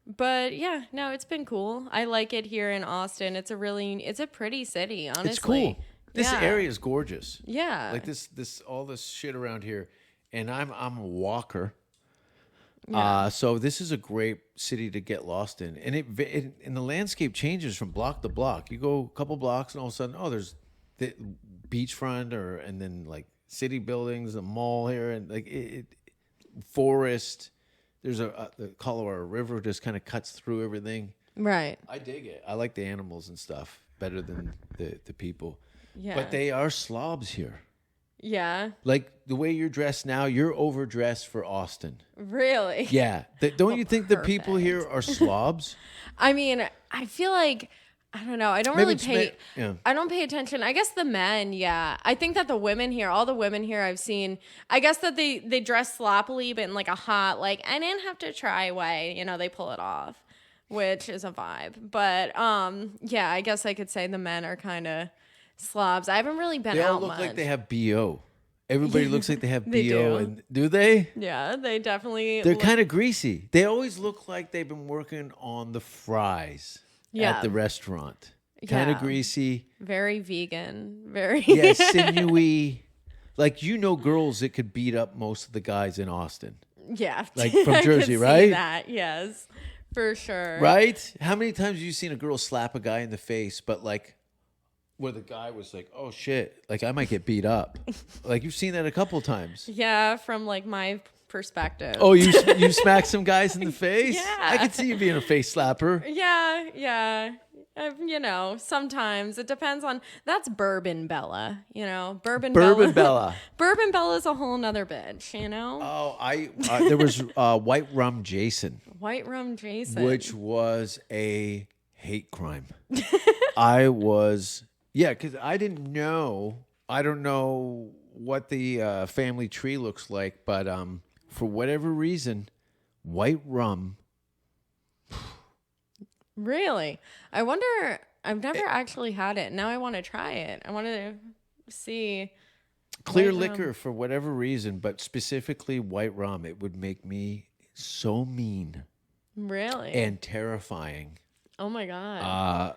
But yeah, no, it's been cool. I like it here in Austin. It's a pretty city, honestly. It's cool. This Yeah. area is gorgeous. Yeah. Like all this shit around here. And I'm a walker. Yeah. So this is a great city to get lost in. And and the landscape changes from block to block. You go a couple blocks and all of a sudden, there's the beachfront and then like city buildings, a mall here and like forest. There's the Colorado River just kind of cuts through everything. Right. I dig it. I like the animals and stuff better than the people. Yeah. But they are slobs here. Yeah. Like the way you're dressed now, you're overdressed for Austin. Really? Yeah. Don't you think the people here are slobs? I mean, I feel like I don't know. I don't Maybe really it's pay. yeah. I don't pay attention. I guess the men, yeah. I think that the women here, all the women here I've seen, I guess that they dress sloppily, but in like a hot, like I didn't have to try way. They pull it off, which is a vibe. But yeah, I guess I could say the men are kind of slobs. I haven't really been They out all look much. like they have BO. Everybody looks like they have They BO. do. And do they? Yeah, they definitely. They're look- kind of greasy. They always look like they've been working on the fries Yeah. at the restaurant. Kind of Yeah. greasy. very vegan. Very. Yeah, sinewy. Like, girls that could beat up most of the guys in Austin. Yeah. Like from I could Jersey, see right? That, yes. For sure. Right? How many times have you seen a girl slap a guy in the face, but like where the guy was like, oh shit, like I might get beat up. Like you've seen that a couple times. Yeah, from like my perspective. Oh, you smack some guys in the face? Yeah. I could see you being a face slapper. Yeah. Sometimes it depends on. That's Bourbon Bella, Bourbon Bella. Bourbon Bella's a whole nother bitch, Oh, there was White Rum Jason, White Rum Jason. which was a hate crime. Because I didn't know. I don't know what the family tree looks like, but for whatever reason, white rum. Really? I wonder. I've never actually had it. Now I want to try it. I want to see. Clear White rum. liquor for whatever reason, but specifically white rum, it would make me so mean Really? and terrifying. Oh my god.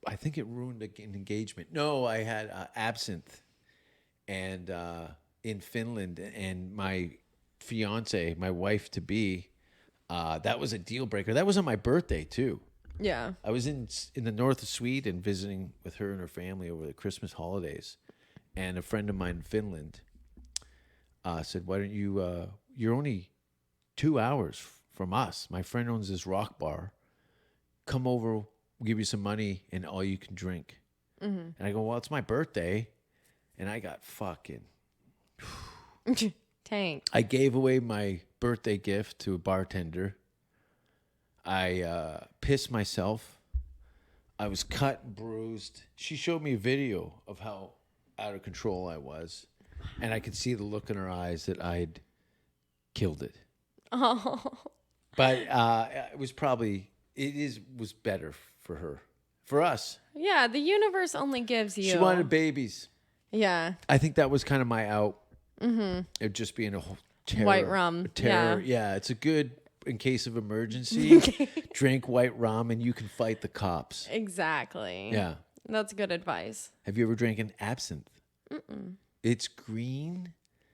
I think it ruined an engagement. No, I had absinthe, and in Finland, and my fiance, my wife to be, That was a deal breaker. That was on my birthday too. Yeah. I was in the north of Sweden visiting with her and her family over the Christmas holidays, and a friend of mine in Finland said, "Why don't you? You're only 2 hours from us. My friend owns this rock bar. Come over, we'll give you some money, and all you can drink." And I go, "Well, it's my birthday," and I got fucking Tank. I gave away my birthday gift to a bartender. I pissed myself. I was cut and bruised. She showed me a video of how out of control I was, and I could see the look in her eyes that I'd killed it. Oh. But it was was better for her. For us, Yeah, the universe only gives you. she wanted babies. Yeah. I think that was kind of my out. It just being a whole terror. White rum. Terror. Yeah, it's a good in case of emergency. Drink white rum and you can fight the cops. Exactly. Yeah. That's good advice. Have you ever drank an absinthe? It's green.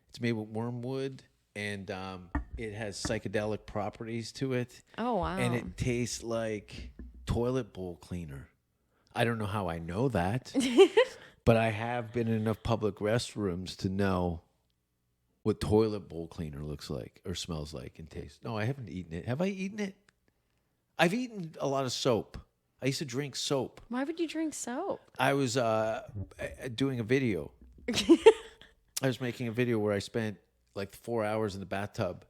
It's made with wormwood, and it has psychedelic properties to it. Oh, wow. And it tastes like toilet bowl cleaner. I don't know how I know that, but I have been in enough public restrooms to know what toilet bowl cleaner looks like or smells like and tastes. No, I haven't eaten it. Have I eaten it? I've eaten a lot of soap. I used to drink soap. Why would you drink soap? I was doing a video. I was making a video where I spent like 4 hours in the bathtub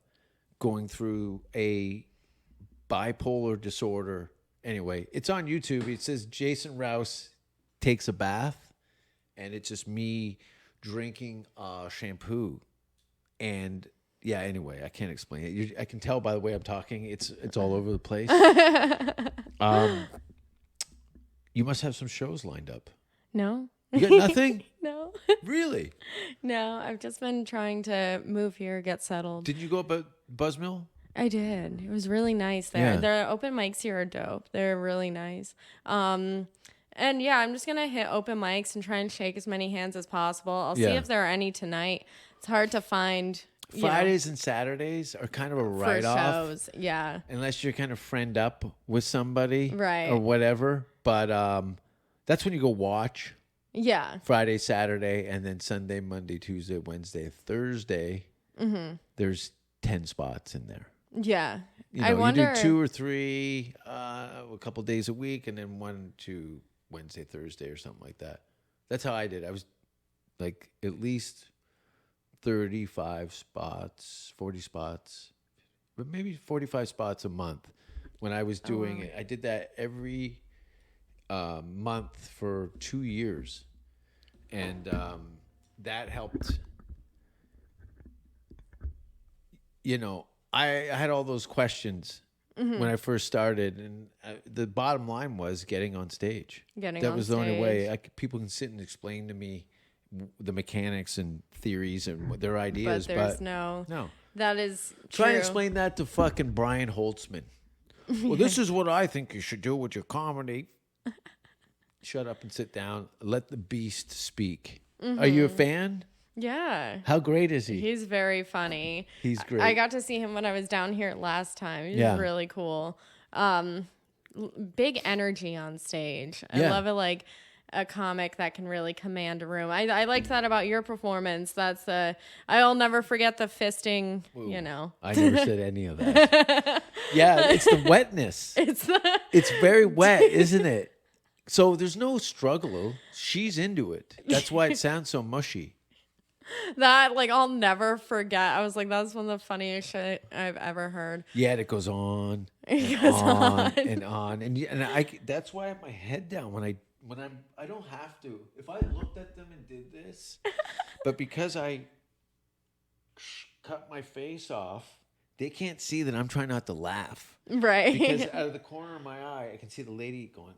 going through a bipolar disorder. Anyway, it's on YouTube. It says Jason Rouse takes a bath, and it's just me drinking shampoo. And yeah, anyway, I can't explain it. I can tell by the way I'm talking. It's all over the place. You must have some shows lined up. No. You got nothing? No. Really? No, I've just been trying to move here, get settled. Did you go up at Buzzmill? I did. It was really nice there. Yeah. Their open mics here are dope. They're really nice. And yeah, I'm just going to hit open mics and try and shake as many hands as possible. I'll see if there are any tonight. It's hard to find. Fridays and Saturdays are kind of a write-off. For shows, yeah. Unless you're kind of friend up with somebody. Right. Or whatever. But that's when you go watch. Yeah. Friday, Saturday, and then Sunday, Monday, Tuesday, Wednesday, Thursday. There's 10 spots in there. Yeah. You know, I wonder. You do 2 or 3 a couple days a week, and then 1 to Wednesday, Thursday, or something like that. That's how I did. I was like at least 35 spots, 40 spots, but maybe 45 spots a month when I was doing it. I did that every month for 2 years, and that helped. You know, I had all those questions when I first started, and the bottom line was getting on stage. That was the only way. People can sit and explain to me the mechanics and theories and their ideas, but there's no. That is true. Try and explain that to fucking Brian Holtzman. Well, this is what I think you should do with your comedy. Shut up and sit down. Let the beast speak. Are you a fan? Yeah. How great is he? He's very funny. He's great. I got to see him when I was down here last time. He was really cool. Big energy on stage. I love it, like a comic that can really command a room. I liked that about your performance. I'll never forget the fisting, you know. I never said any of that. Yeah, it's the wetness. It's very wet, isn't it? So there's no struggle. She's into it. That's why it sounds so mushy. That, like, I'll never forget. I was like, that's one of the funniest shit I've ever heard. Yeah, it goes on and on and on. And I that's why I have my head down when I don't have to. If I looked at them and did this, but because I cut my face off, they can't see that I'm trying not to laugh. Right. Because out of the corner of my eye, I can see the lady going,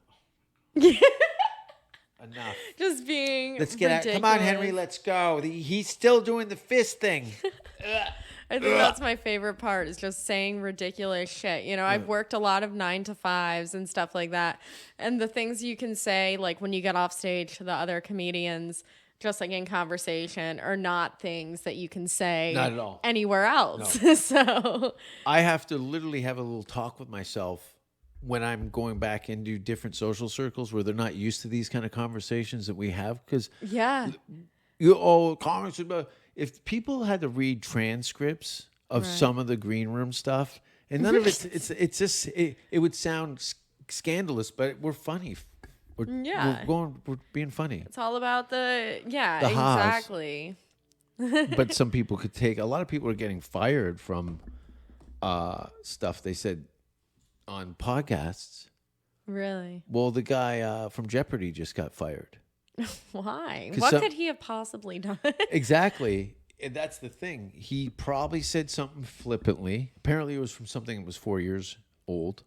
enough. Just being Let's get ridiculous. out. Come on, Henry, let's go. He's still doing the fist thing. I think that's my favorite part, is just saying ridiculous shit. You know, I've worked a lot of 9 to 5s and stuff like that. And the things you can say, like when you get off stage to the other comedians, just like in conversation are not things that you can say Not at all. anywhere else. So I have to literally have a little talk with myself when I'm going back into different social circles where they're not used to these kind of conversations that we have. Because comments about, if people had to read transcripts of some of the green room stuff, and none of it's just it would sound scandalous, but we're funny. We're being funny. it's all about the ha's. exactly. But some people could take. A lot of people are getting fired from stuff they said on podcasts. Really? Well, the guy from Jeopardy just got fired. Why? What could he have possibly done? Exactly. And that's the thing. He probably said something flippantly. Apparently, it was from something that was 4 years old.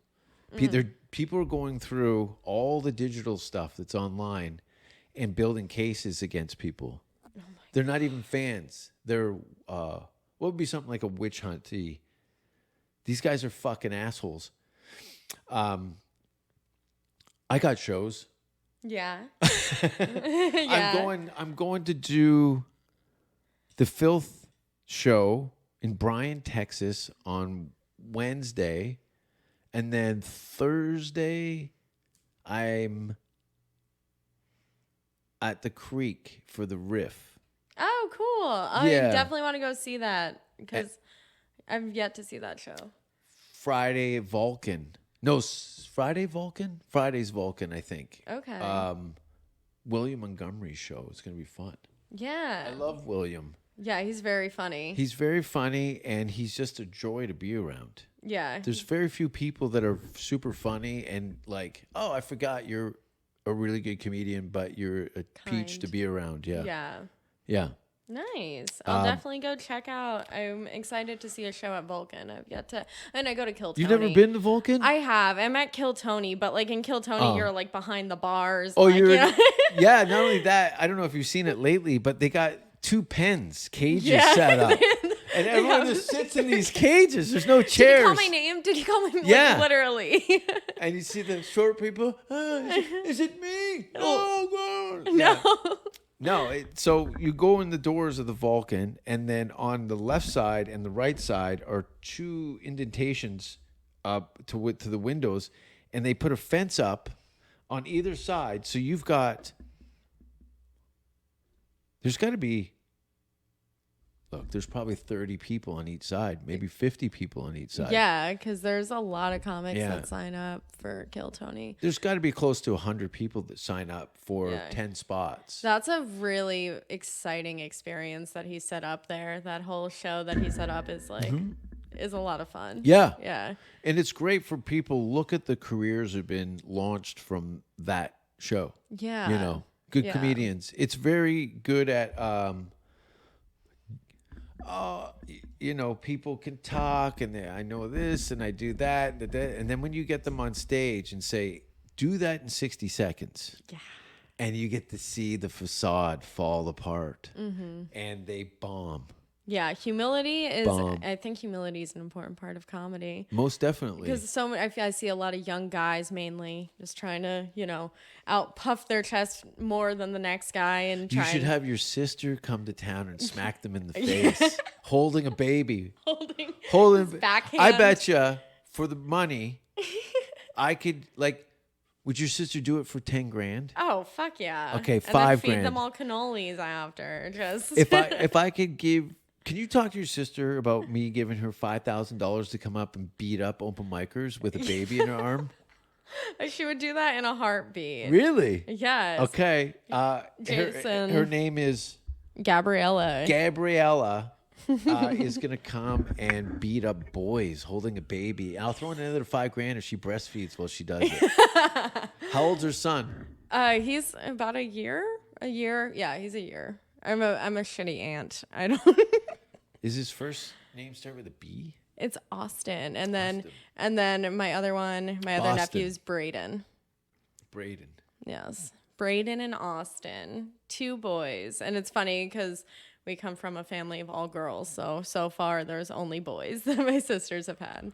People are going through all the digital stuff that's online and building cases against people. Oh They're not even fans. They're what would be something like a witch hunt? These guys are fucking assholes. I got shows. Yeah. I'm going to do the Filth show in Bryan, Texas on Wednesday. And then Thursday, I'm at the Creek for the Riff. Oh, cool. I definitely want to go see that because I've yet to see that show. Friday, Vulcan. No, Friday, Vulcan? Friday's Vulcan, I think. Okay. William Montgomery's show. It's going to be fun. Yeah. I love William. Yeah, he's very funny. He's very funny, and he's just a joy to be around. Yeah. There's very few people that are super funny and like, oh, I forgot you're a really good comedian, but you're a peach to be around. Yeah. Yeah. Yeah. Nice. I'll definitely go check out. I'm excited to see a show at Vulcan. I've yet to, and I go to Kill Tony. You've never been to Vulcan? I have. I'm at Kill Tony, but like in Kill Tony, you're like behind the bars. Oh, like, you're you know? yeah. Not only that, I don't know if you've seen it lately, but they got 2 cages set up. And everyone just sits in these cages. There's no chairs. Did he call my name? Did he call my name? Yeah. Like, literally. And you see the short people. Is it me? Oh, God. No. Yeah. No. So you go in the doors of the Vulcan, and then on the left side and the right side are 2 indentations up to the windows, and they put a fence up on either side. So you've got. There's got to be. Look, there's probably 30 people on each side, maybe 50 people on each side. Yeah, because there's a lot of comics that sign up for Kill Tony. There's got to be close to 100 people that sign up for 10 spots. That's a really exciting experience that he set up there. That whole show that he set up is like is a lot of fun. Yeah. Yeah. And it's great for people. Look at the careers that have been launched from that show. Yeah. You know, good comedians. It's very good at you know, people can talk and I know this and I do that, and then when you get them on stage and say, do that in 60 seconds. Yeah. And you get to see the facade fall apart and they bomb. Yeah, humility is. I think humility is an important part of comedy. Most definitely. Because I see a lot of young guys mainly just trying to, you know, out puff their chest more than the next guy and try. You should have your sister come to town and smack them in the face, holding a baby, holding his backhand. I bet you for the money, I could like. Would your sister do it for 10 grand? Oh fuck yeah! Okay, and 5 then feed grand. them all cannolis after. Just if I could give. Can you talk to your sister about me giving her $5,000 to come up and beat up open micers with a baby in her arm? She would do that in a heartbeat. Really? Yes. Okay. Jason. Her name is Gabriella. Gabriella is going to come and beat up boys holding a baby. I'll throw in another 5 grand if she breastfeeds while she does it. How old's her son? He's about a year. Yeah, he's a year. I'm a shitty aunt. I don't. Is his first name start with a B? It's Austin, and then my other nephew is Braden. Braden. Yes, Braden and Austin, 2 boys, and it's funny because we come from a family of all girls. So far, there's only boys that my sisters have had.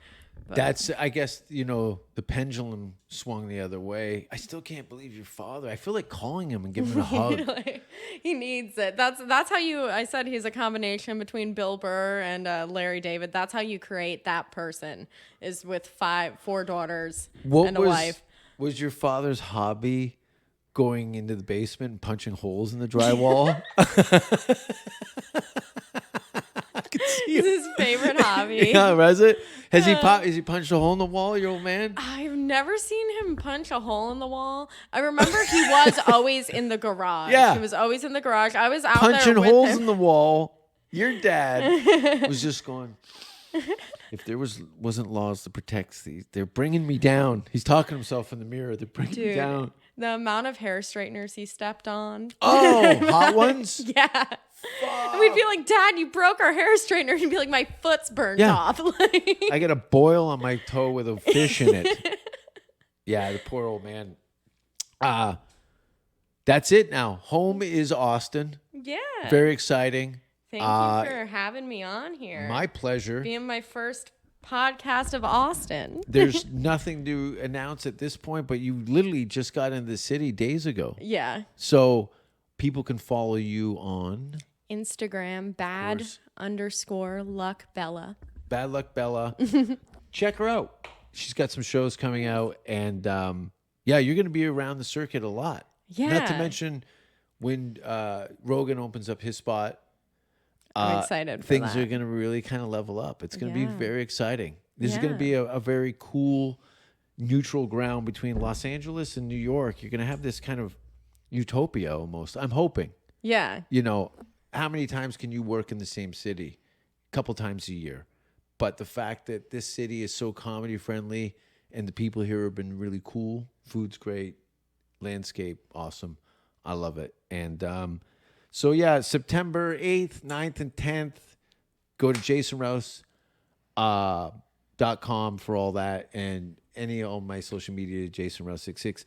But That's, I guess, the pendulum swung the other way. I still can't believe your father. I feel like calling him and giving him a hug. like, he needs it. That's how I said he's a combination between Bill Burr and Larry David. That's how you create that person, is with 4 daughters and a wife. Was your father's hobby going into the basement and punching holes in the drywall? It's his favorite hobby. Yeah, was it? Has he punched a hole in the wall, your old man? I've never seen him punch a hole in the wall. I remember he was always in the garage. Yeah. He was always in the garage. I was out Punching there with holes him. in the wall. Your dad was just going, if there wasn't laws to protect these, they're bringing me down. He's talking to himself in the mirror. They're bringing me down. The amount of hair straighteners he stepped on. Oh, hot ones? Yeah. And we'd be like, Dad, you broke our hair straightener. He'd be like, my foot's burned off. I got a boil on my toe with a fish in it. Yeah, the poor old man. That's it now. Home is Austin. Yeah. Very exciting. Thank you for having me on here. My pleasure. Being my first podcast of Austin. There's nothing to announce at this point, but you literally just got into the city days ago. Yeah. So people can follow you on Instagram, bad_luck_Bella. Bad Luck Bella. Check her out. She's got some shows coming out, and you're going to be around the circuit a lot. Yeah. Not to mention when Rogan opens up his spot. I'm excited for things that. are going to really kind of level up. It's going to be Yeah. very exciting. This is going to be a very cool neutral ground between Los Angeles and New York. You're going to have this kind of utopia almost. I'm hoping. Yeah. How many times can you work in the same city? A couple times a year. But the fact that this city is so comedy friendly and the people here have been really cool. Food's great. Landscape, awesome. I love it. And September 8th, 9th, and 10th, go to jasonrouse.com for all that. And any of my social media, jasonrouse66.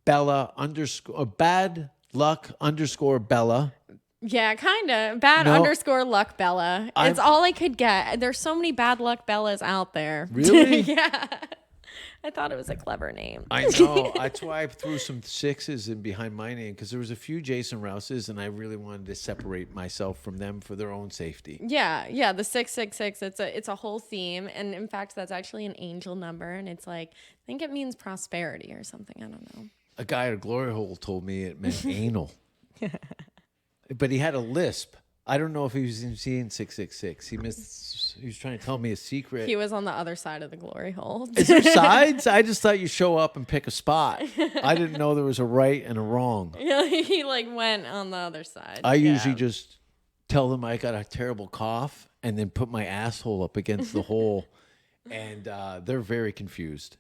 Bella bad luck _Bella. Yeah, kind of. Bad_luck Bella. It's all I could get. There's so many bad luck Bellas out there. Really? Yeah. I thought it was a clever name. I know. That's why I threw some 6s in behind my name, because there was a few Jason Rouses, and I really wanted to separate myself from them for their own safety. Yeah. The 666. It's a whole theme, and in fact, that's actually an angel number, and it's like, I think it means prosperity or something. I don't know. A guy at a glory hole told me it meant anal. But he had a lisp. I don't know if he was seeing 666. He was trying to tell me a secret. He was on the other side of the glory hole. Is there sides? I just thought you show up and pick a spot. I didn't know there was a right and a wrong. He went on the other side. I usually just tell them I got a terrible cough and then put my asshole up against the hole, and they're very confused.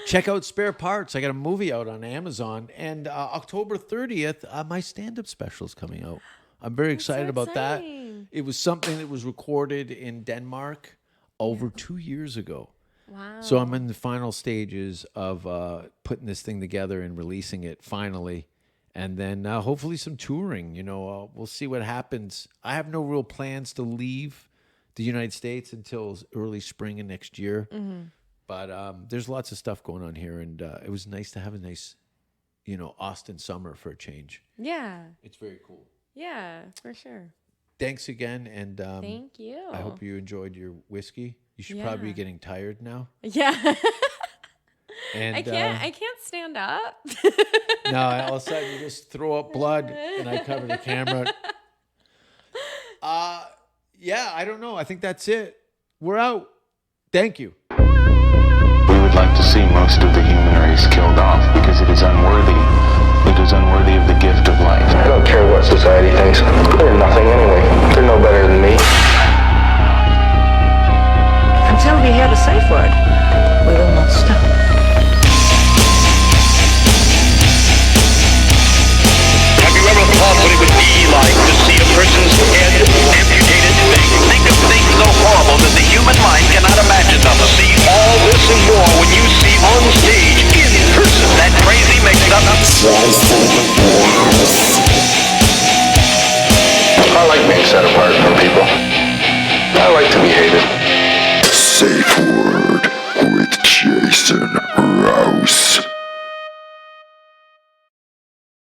Check out Spare Parts. I got a movie out on Amazon, and October 30th, my stand-up special is coming out. I'm very excited about that. It was something that was recorded in Denmark over 2 years ago. Wow. So I'm in the final stages of putting this thing together and releasing it finally. And then hopefully some touring. We'll see what happens. I have no real plans to leave the United States until early spring of next year. Mm-hmm. But there's lots of stuff going on here, and it was nice to have a nice, Austin summer for a change. Yeah. It's very cool. Yeah, for sure. Thanks again, and thank you. I hope you enjoyed your whiskey. You should probably be getting tired now. Yeah. And I can't stand up. No, all of a sudden you just throw up blood, and I cover the camera. I don't know. I think that's it. We're out. Thank you. We would like to see most of the human race killed off because it is unworthy. It is unworthy of the gift of life. I don't care what society thinks. They're nothing anyway. They're no better than me. Until we hear the safe word, we will not stop. Have you ever thought what it would be like to see a person's head amputated? Think of things so horrible that the human mind cannot imagine them. See all this and more when you see on stage, in person, that crazy mix-up. I like being set apart from people. I like to be hated. Safe word